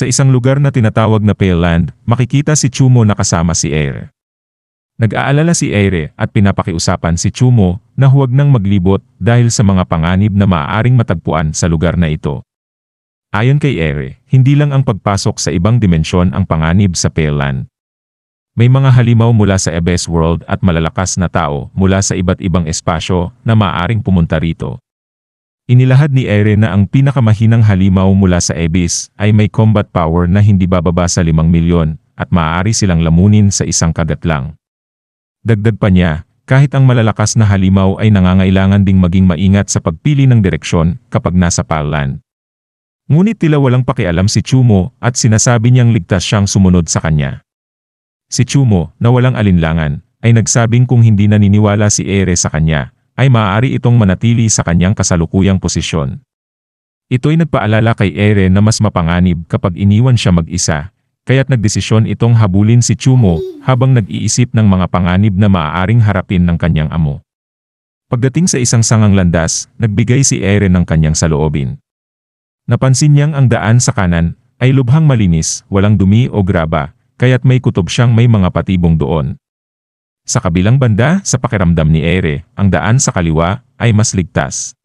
Sa isang lugar na tinatawag na Pale Land, makikita si Chumo na kasama si Ere. Nag-aalala si Ere at pinapakiusapan si Chumo na huwag nang maglibot dahil sa mga panganib na maaaring matagpuan sa lugar na ito. Ayon kay Ere, hindi lang ang pagpasok sa ibang dimensyon ang panganib sa Pale Land. May mga halimaw mula sa Abyss World at malalakas na tao mula sa iba't ibang espasyo na maaaring pumunta rito. Inilahad ni Ere na ang pinakamahinang halimaw mula sa Abyss ay may combat power na hindi bababa sa 5 milyon at maaari silang lamunin sa isang kagat lang. Dagdag pa niya, kahit ang malalakas na halimaw ay nangangailangan ding maging maingat sa pagpili ng direksyon kapag nasa Pale Land. Ngunit tila walang pakialam si Chumo at sinasabi niyang ligtas siyang sumunod sa kanya. Si Chumo, na walang alinlangan, ay nagsabing kung hindi naniniwala si Ere sa kanya, ay maaari itong manatili sa kanyang kasalukuyang posisyon. Ito'y nagpaalala kay Ere na mas mapanganib kapag iniwan siya mag-isa, kaya't nagdesisyon itong habulin si Chumo habang nag-iisip ng mga panganib na maaaring harapin ng kanyang amo. Pagdating sa isang sangang landas, nagbigay si Ere ng kanyang saloobin. Napansin niyang ang daan sa kanan ay lubhang malinis, walang dumi o graba, kaya't may kutob siyang may mga patibong doon. Sa kabilang banda, sa pakiramdam ni Ere, ang daan sa kaliwa ay mas ligtas.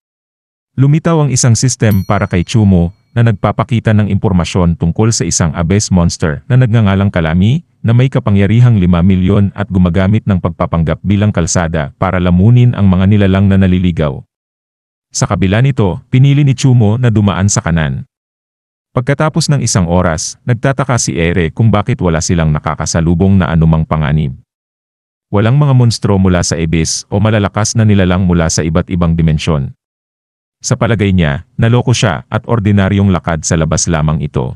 Lumitaw ang isang system para kay Chumo na nagpapakita ng impormasyon tungkol sa isang Abyss monster na nagngangalang Kalami na may kapangyarihang 5 milyon at gumagamit ng pagpapanggap bilang kalsada para lamunin ang mga nilalang na naliligaw. Sa kabila nito, pinili ni Chumo na dumaan sa kanan. Pagkatapos ng isang oras, nagtataka si Ere kung bakit wala silang nakakasalubong na anumang panganib. Walang mga monstro mula sa Abyss o malalakas na nilalang mula sa iba't ibang dimensyon. Sa palagay niya, naloko siya at ordinaryong lakad sa labas lamang ito.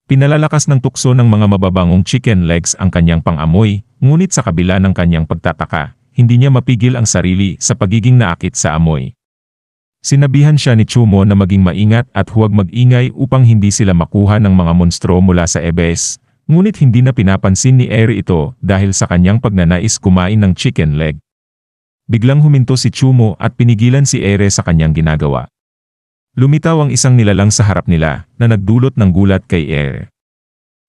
Pinalalakas ng tukso ng mga mababangong chicken legs ang kanyang pang-amoy, ngunit sa kabila ng kanyang pagtataka, hindi niya mapigil ang sarili sa pagiging naakit sa amoy. Sinabihan siya ni Chumo na maging maingat at huwag mag-ingay upang hindi sila makuha ng mga monstro mula sa Abyss. Ngunit hindi na pinapansin ni Ere ito dahil sa kanyang pagnanais kumain ng chicken leg. Biglang huminto si Chumo at pinigilan si Ere sa kanyang ginagawa. Lumitaw ang isang nilalang sa harap nila na nagdulot ng gulat kay Ere.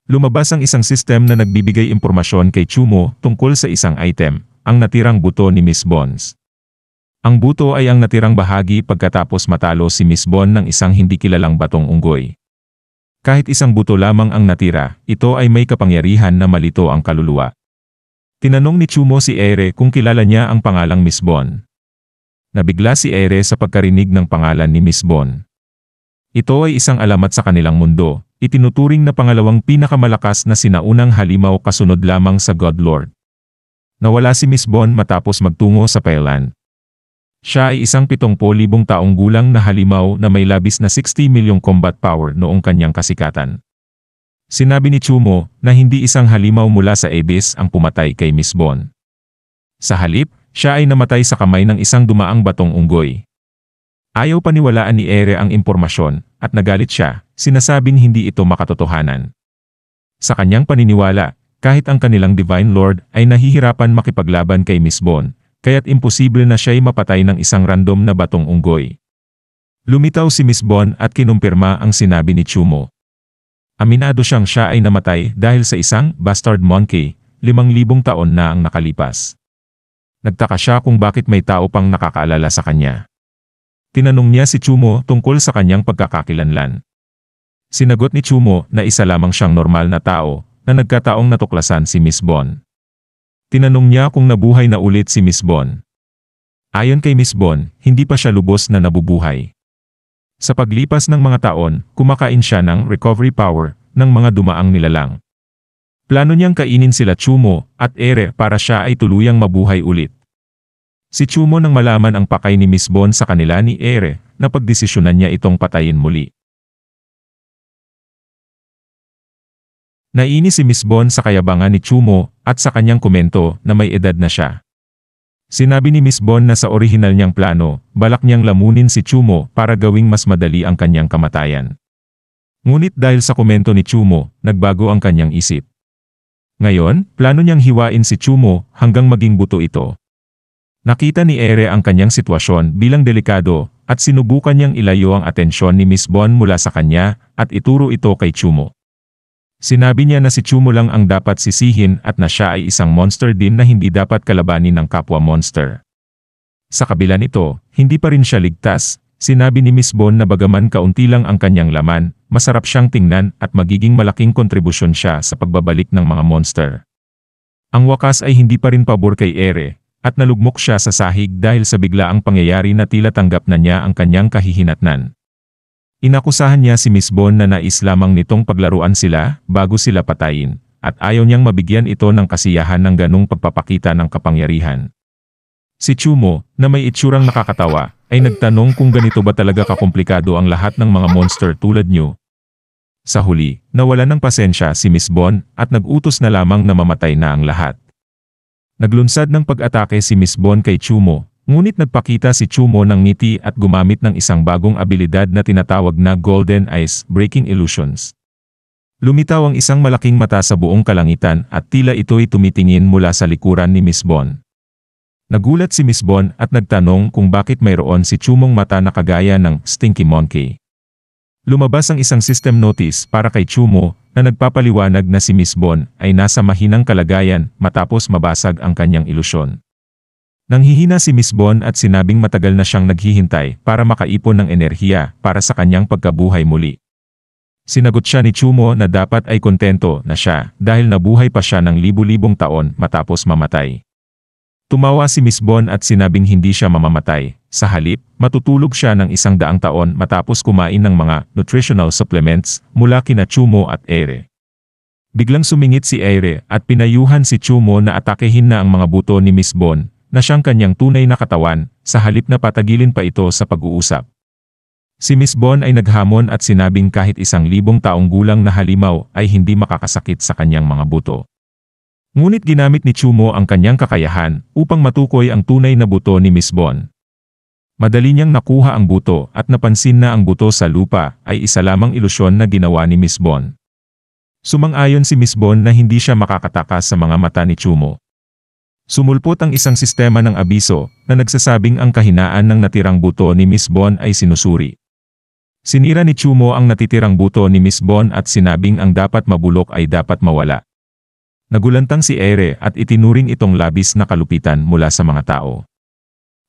Lumabas ang isang system na nagbibigay impormasyon kay Chumo tungkol sa isang item, ang natirang buto ni Miss Bones. Ang buto ay ang natirang bahagi pagkatapos matalo si Miss Bon ng isang hindi kilalang batong unggoy. Kahit isang buto lamang ang natira, ito ay may kapangyarihan na malito ang kaluluwa. Tinanong ni Chumo si Ere kung kilala niya ang pangalang Miss Bon. Nabigla si Ere sa pagkarinig ng pangalan ni Miss Bon. Ito ay isang alamat sa kanilang mundo, itinuturing na pangalawang pinakamalakas na sinaunang halimaw kasunod lamang sa God Lord. Nawala si Miss Bon matapos magtungo sa Pale Land. Siya ay isang 70,000 taong gulang na halimaw na may labis na 60 milyong combat power noong kanyang kasikatan. Sinabi ni Chumo na hindi isang halimaw mula sa Abyss ang pumatay kay Miss Bon. Sa halip, siya ay namatay sa kamay ng isang dumaang batong unggoy. Ayaw paniwalaan ni Ere ang impormasyon at nagalit siya, sinasabing hindi ito makatotohanan. Sa kanyang paniniwala, kahit ang kanilang Divine Lord ay nahihirapan makipaglaban kay Miss Bon, kaya't imposible na siya'y mapatay ng isang random na batong unggoy. Lumitaw si Miss Bon at kinumpirma ang sinabi ni Chumo. Aminado siyang siya ay namatay dahil sa isang bastard monkey, 5,000 taon na ang nakalipas. Nagtaka siya kung bakit may tao pang nakakaalala sa kanya. Tinanong niya si Chumo tungkol sa kanyang pagkakakilanlan. Sinagot ni Chumo na isa lamang siyang normal na tao na nagkataong natuklasan si Miss Bon. Tinanong niya kung nabuhay na ulit si Miss Bon. Ayon kay Miss Bon, hindi pa siya lubos na nabubuhay. Sa paglipas ng mga taon, kumakain siya ng recovery power ng mga dumaang nilalang. Plano niyang kainin sila Chumo at Ere para siya ay tuluyang mabuhay ulit. Si Chumo nang malaman ang pakay ni Miss Bon sa kanila ni Ere, napagdesisyonan niya itong patayin muli. Nainis si Miss Bon sa kayabangan ni Chumo at sa kanyang komento na may edad na siya. Sinabi ni Miss Bon na sa orihinal niyang plano, balak niyang lamunin si Chumo para gawing mas madali ang kanyang kamatayan. Ngunit dahil sa komento ni Chumo, nagbago ang kanyang isip. Ngayon, plano niyang hiwain si Chumo hanggang maging buto ito. Nakita ni Ere ang kanyang sitwasyon bilang delikado at sinubukan niyang ilayo ang atensyon ni Miss Bon mula sa kanya at ituro ito kay Chumo. Sinabi niya na si Chumo lang ang dapat sisihin at na siya ay isang monster din na hindi dapat kalabanin ng kapwa monster. Sa kabila nito, hindi pa rin siya ligtas. Sinabi ni Miss Bon na bagaman kaunti lang ang kanyang laman, masarap siyang tingnan at magiging malaking kontribusyon siya sa pagbabalik ng mga monster. Ang wakas ay hindi pa rin pabor kay Ere, at nalugmok siya sa sahig dahil sa biglaang pangyayari na tila tanggap na niya ang kanyang kahihinatnan. Inakusahan niya si Miss Bon na nais lamang nitong paglaruan sila bago sila patayin, at ayaw niyang mabigyan ito ng kasiyahan ng ganong pagpapakita ng kapangyarihan. Si Chumo, na may itsurang nakakatawa, ay nagtanong kung ganito ba talaga kakomplikado ang lahat ng mga monster tulad niyo. Sa huli, nawalan ng pasensya si Miss Bon at nag-utos na lamang na mamatay na ang lahat. Naglunsad ng pag-atake si Miss Bon kay Chumo, ngunit nagpakita si Chumo ng ngiti at gumamit ng isang bagong abilidad na tinatawag na Golden Eyes Breaking Illusions. Lumitaw ang isang malaking mata sa buong kalangitan at tila ito'y tumitingin mula sa likuran ni Miss Bon. Nagulat si Miss Bon at nagtanong kung bakit mayroon si Chumong mata na kagaya ng Stinky Monkey. Lumabas ang isang system notice para kay Chumo na nagpapaliwanag na si Miss Bon ay nasa mahinang kalagayan matapos mabasag ang kanyang ilusyon. Nanghihina si Miss Bon at sinabing matagal na siyang naghihintay para makaipon ng enerhiya para sa kanyang pagkabuhay muli. Sinagot siya ni Chumo na dapat ay kontento na siya dahil nabuhay pa siya ng libu-libong taon matapos mamatay. Tumawa si Miss Bon at sinabing hindi siya mamamatay. Sa halip, matutulog siya ng 100 taon matapos kumain ng mga nutritional supplements mula kina Chumo at Ere. Biglang sumingit si Ere at pinayuhan si Chumo na atakehin na ang mga buto ni Miss Bon na siyang kanyang tunay na katawan, sa halip na patagilin pa ito sa pag-uusap. Si Miss Bon ay naghamon at sinabing kahit 1,000 taong gulang na halimaw ay hindi makakasakit sa kanyang mga buto. Ngunit ginamit ni Chumo ang kanyang kakayahan upang matukoy ang tunay na buto ni Miss Bon. Madali niyang nakuha ang buto at napansin na ang buto sa lupa ay isa lamang ilusyon na ginawa ni Miss Bon. Sumang-ayon si Miss Bon na hindi siya makakatakas sa mga mata ni Chumo. Sumulpot ang isang sistema ng abiso na nagsasabing ang kahinaan ng natirang buto ni Miss Bon ay sinusuri. Sinira ni Chumo ang natitirang buto ni Miss Bon at sinabing ang dapat mabulok ay dapat mawala. Nagulantang si Ere at itinuring itong labis na kalupitan mula sa mga tao.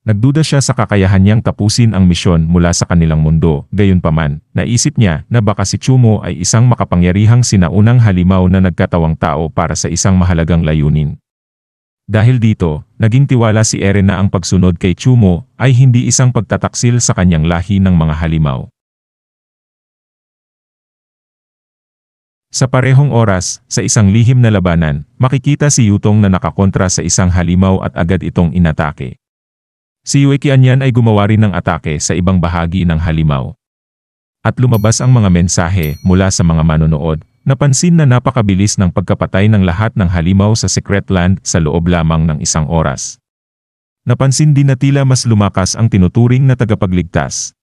Nagduda siya sa kakayahan niyang tapusin ang misyon mula sa kanilang mundo, gayunpaman, naisip niya na baka si Chumo ay isang makapangyarihang sinaunang halimaw na nagkatawang tao para sa isang mahalagang layunin. Dahil dito, naging tiwala si Ere na ang pagsunod kay Chumo ay hindi isang pagtataksil sa kanyang lahi ng mga halimaw. Sa parehong oras, sa isang lihim na labanan, makikita si Yutong na nakakontra sa isang halimaw at agad itong inatake. Si Yue Qianyan ay gumawa rin ng atake sa ibang bahagi ng halimaw. At lumabas ang mga mensahe mula sa mga manonood, napansin na napakabilis ng pagkapatay ng lahat ng halimaw sa Secret Land sa loob lamang ng 1 oras. Napansin din na tila mas lumakas ang tinuturing na tagapagligtas.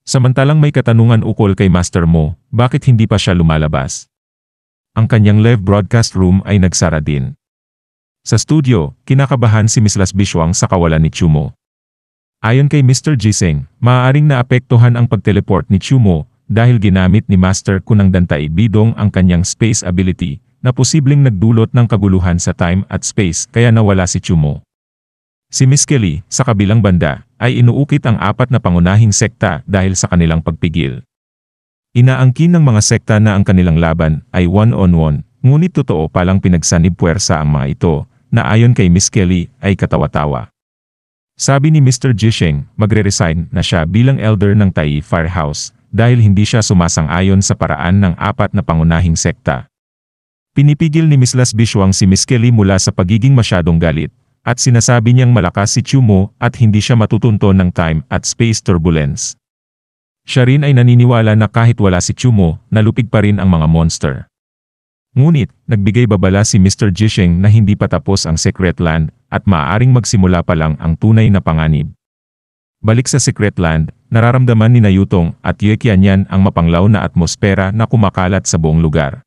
Samantalang may katanungan ukol kay Master Mo, bakit hindi pa siya lumalabas? Ang kanyang live broadcast room ay nagsara din. Sa studio, kinakabahan si Miss Las Bishuang sa kawalan ni Chumo. Ayon kay Mr. Jiseng, maaaring naapektuhan ang pagteleport ni Chumo dahil ginamit ni Master Kunang Dantay Bidong ang kanyang space ability na posibleng nagdulot ng kaguluhan sa time at space kaya nawala si Chumo. Si Miss Kelly, sa kabilang banda, ay inuukit ang 4 na pangunahing sekta dahil sa kanilang pagpigil. Inaangkin ng mga sekta na ang kanilang laban ay one-on-one, ngunit totoo palang pinagsanib puwersa ang mga ito, na ayon kay Miss Kelly ay katawa-tawa. Sabi ni Mr. Jisheng, magre-resign na siya bilang elder ng Tai Firehouse dahil hindi siya sumasang-ayon sa paraan ng 4 na pangunahing sekta. Pinipigil ni Miss Las Bishuang si Miss Kelly mula sa pagiging masyadong galit, at sinasabi niyang malakas si Chumo at hindi siya matutunton ng time at space turbulence. Siya rin ay naniniwala na kahit wala si Chumo, nalupig pa rin ang mga monster. Ngunit, nagbigay babala si Mr. Jisheng na hindi pa tapos ang Secret Land at maaaring magsimula pa lang ang tunay na panganib. Balik sa Secret Land, nararamdaman ni Yutong at Yue Qianyan ang mapanglaw na atmosfera na kumakalat sa buong lugar.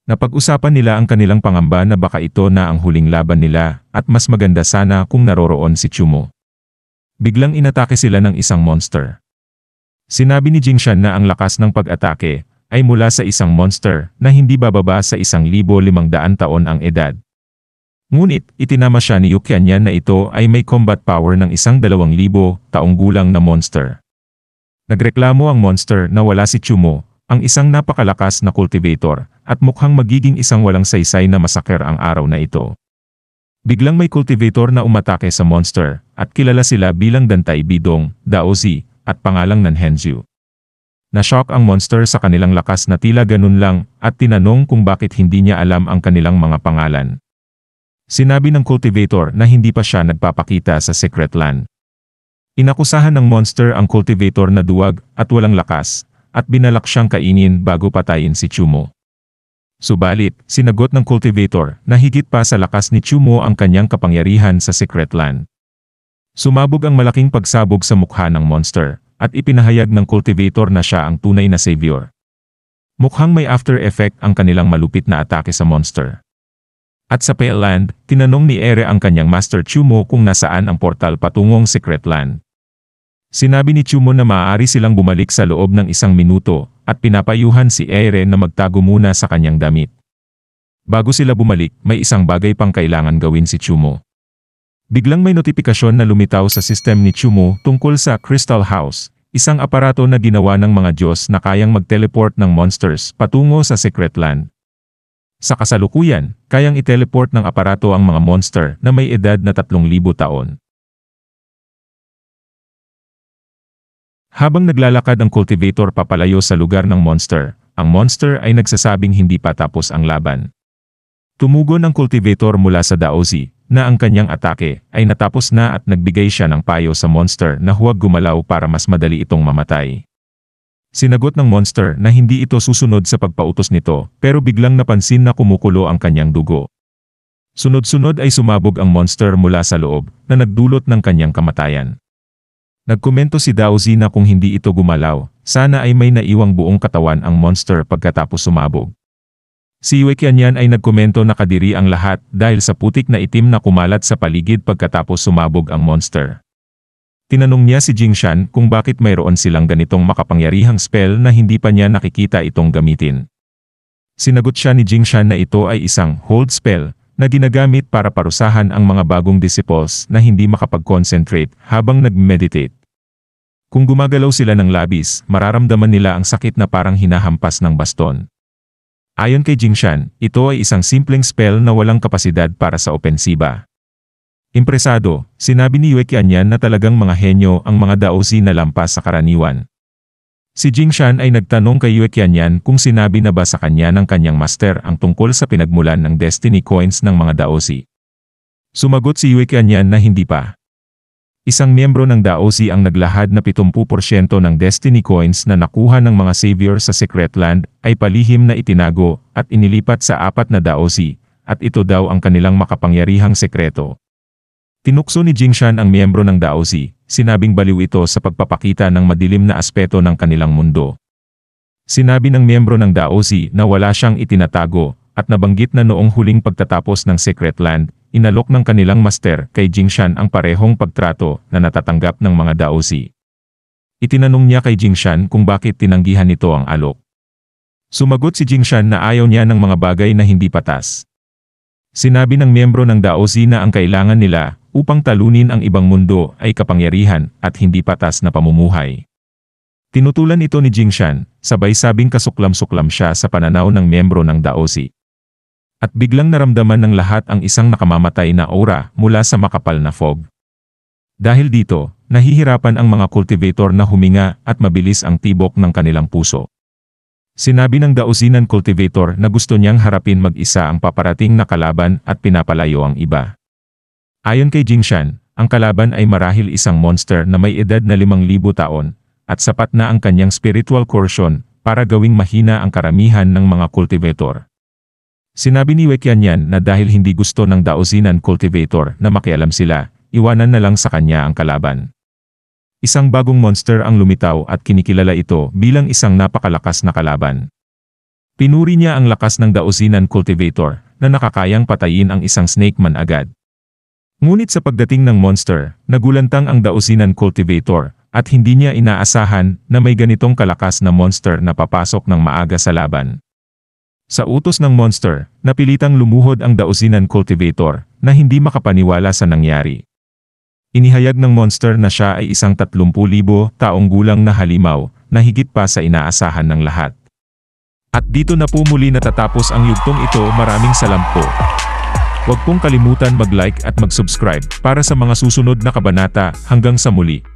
Napag-usapan nila ang kanilang pangamba na baka ito na ang huling laban nila at mas maganda sana kung naroroon si Chumo. Biglang inatake sila ng isang monster. Sinabi ni Jingshan na ang lakas ng pag-atake ay mula sa isang monster na hindi bababa sa 1,500 taon ang edad. Ngunit, itinama siya ni Yukianyan na ito ay may combat power ng 2,000 taong gulang na monster. Nagreklamo ang monster na wala si Chumo, ang isang napakalakas na cultivator, at mukhang magiging isang walang saysay na masaker ang araw na ito. Biglang may cultivator na umatake sa monster, at kilala sila bilang Dantay Bidong, Daozi, at pangalang Nanhenju. Na-shock ang monster sa kanilang lakas na tila ganun lang, at tinanong kung bakit hindi niya alam ang kanilang mga pangalan. Sinabi ng cultivator na hindi pa siya nagpapakita sa Secret Land. Inakusahan ng monster ang cultivator na duwag at walang lakas, at binalak siyang kainin bago patayin si Chumo. Subalit, sinagot ng cultivator na higit pa sa lakas ni Chumo ang kanyang kapangyarihan sa Secret Land. Sumabog ang malaking pagsabog sa mukha ng monster, at ipinahayag ng cultivator na siya ang tunay na savior. Mukhang may after effect ang kanilang malupit na atake sa monster. At sa Pale Land, tinanong ni Ere ang kanyang Master Chumo kung nasaan ang portal patungong Secret Land. Sinabi ni Chumo na maaari silang bumalik sa loob ng 1 minuto, at pinapayuhan si Ere na magtago muna sa kanyang damit. Bago sila bumalik, may isang bagay pang kailangan gawin si Chumo. Biglang may notifikasyon na lumitaw sa system ni Chumo tungkol sa Crystal House, isang aparato na ginawa ng mga Diyos na kayang mag-teleport ng monsters patungo sa Secret Land. Sa kasalukuyan, kayang i-teleport ng aparato ang mga monster na may edad na 3,000 taon. Habang naglalakad ang cultivator papalayo sa lugar ng monster, ang monster ay nagsasabing hindi pa tapos ang laban. Tumugon ang cultivator mula sa Daozi, na ang kanyang atake ay natapos na at nagbigay siya ng payo sa monster na huwag gumalaw para mas madali itong mamatay. Sinagot ng monster na hindi ito susunod sa pagpautos nito, pero biglang napansin na kumukulo ang kanyang dugo. Sunod-sunod ay sumabog ang monster mula sa loob, na nagdulot ng kanyang kamatayan. Nagkomento si Daozi na kung hindi ito gumalaw, sana ay may naiwang buong katawan ang monster pagkatapos sumabog. Si Yukianyan ay nagkomento na kadiri ang lahat dahil sa putik na itim na kumalat sa paligid pagkatapos sumabog ang monster. Tinanong niya si Jingshan kung bakit mayroon silang ganitong makapangyarihang spell na hindi pa niya nakikita itong gamitin. Sinagot siya ni Jingshan na ito ay isang hold spell na ginagamit para parusahan ang mga bagong disciples na hindi makapag-concentrate habang nag-meditate. Kung gumagalaw sila ng labis, mararamdaman nila ang sakit na parang hinahampas ng baston. Ayon kay Jingshan, ito ay isang simpleng spell na walang kapasidad para sa opensiba. Impresado, sinabi ni Yukianyan na talagang mga henyo ang mga Daozi na lampas sa karaniwan. Si Jingshan ay nagtanong kay Yukianyan kung sinabi na ba sa kanya ng kanyang master ang tungkol sa pinagmulan ng Destiny Coins ng mga Daozi. Sumagot si Yukianyan na hindi pa. Isang miyembro ng Daozi ang naglahad na 70% ng Destiny Coins na nakuha ng mga savior sa Secret Land ay palihim na itinago at inilipat sa 4 na Daozi, at ito daw ang kanilang makapangyarihang sekreto. Tinukso ni Jingshan ang miyembro ng Daozi, sinabing baliw ito sa pagpapakita ng madilim na aspeto ng kanilang mundo. Sinabi ng miyembro ng Daozi na wala siyang itinatago, at nabanggit na noong huling pagtatapos ng Secret Land, inalok ng kanilang master kay Jingshan ang parehong pagtrato na natatanggap ng mga Daozi. Itinanong niya kay Jingshan kung bakit tinanggihan nito ang alok. Sumagot si Jingshan na ayaw niya ng mga bagay na hindi patas. Sinabi ng miyembro ng Daozi na ang kailangan nila upang talunin ang ibang mundo ay kapangyarihan at hindi patas na pamumuhay. Tinutulan ito ni Jingshan, sabay sabing kasuklam-suklam siya sa pananaw ng miyembro ng Daozi. At biglang naramdaman ng lahat ang isang nakamamatay na aura mula sa makapal na fog. Dahil dito, nahihirapan ang mga cultivator na huminga at mabilis ang tibok ng kanilang puso. Sinabi ng Daozinan cultivator na gusto niyang harapin mag-isa ang paparating na kalaban at pinapalayo ang iba. Ayon kay Jingshan, ang kalaban ay marahil isang monster na may edad na 5,000 taon, at sapat na ang kanyang spiritual coercion para gawing mahina ang karamihan ng mga cultivator. Sinabi ni Yukianyan na dahil hindi gusto ng Daozinan cultivator na makialam sila, iwanan na lang sa kanya ang kalaban. Isang bagong monster ang lumitaw at kinikilala ito bilang isang napakalakas na kalaban. Pinuri niya ang lakas ng Daozinan cultivator na nakakayang patayin ang isang snake man agad. Ngunit sa pagdating ng monster, nagulantang ang Daozinan cultivator at hindi niya inaasahan na may ganitong kalakas na monster na papasok ng maaga sa laban. Sa utos ng monster, napilitang lumuhod ang dausinan cultivator na hindi makapaniwala sa nangyari. Inihayag ng monster na siya ay isang 30,000 taong gulang na halimaw na higit pa sa inaasahan ng lahat. At dito na po muli natatapos ang yugtong ito. Maraming salamat po. Huwag pong kalimutan mag-like at mag-subscribe para sa mga susunod na kabanata. Hanggang sa muli.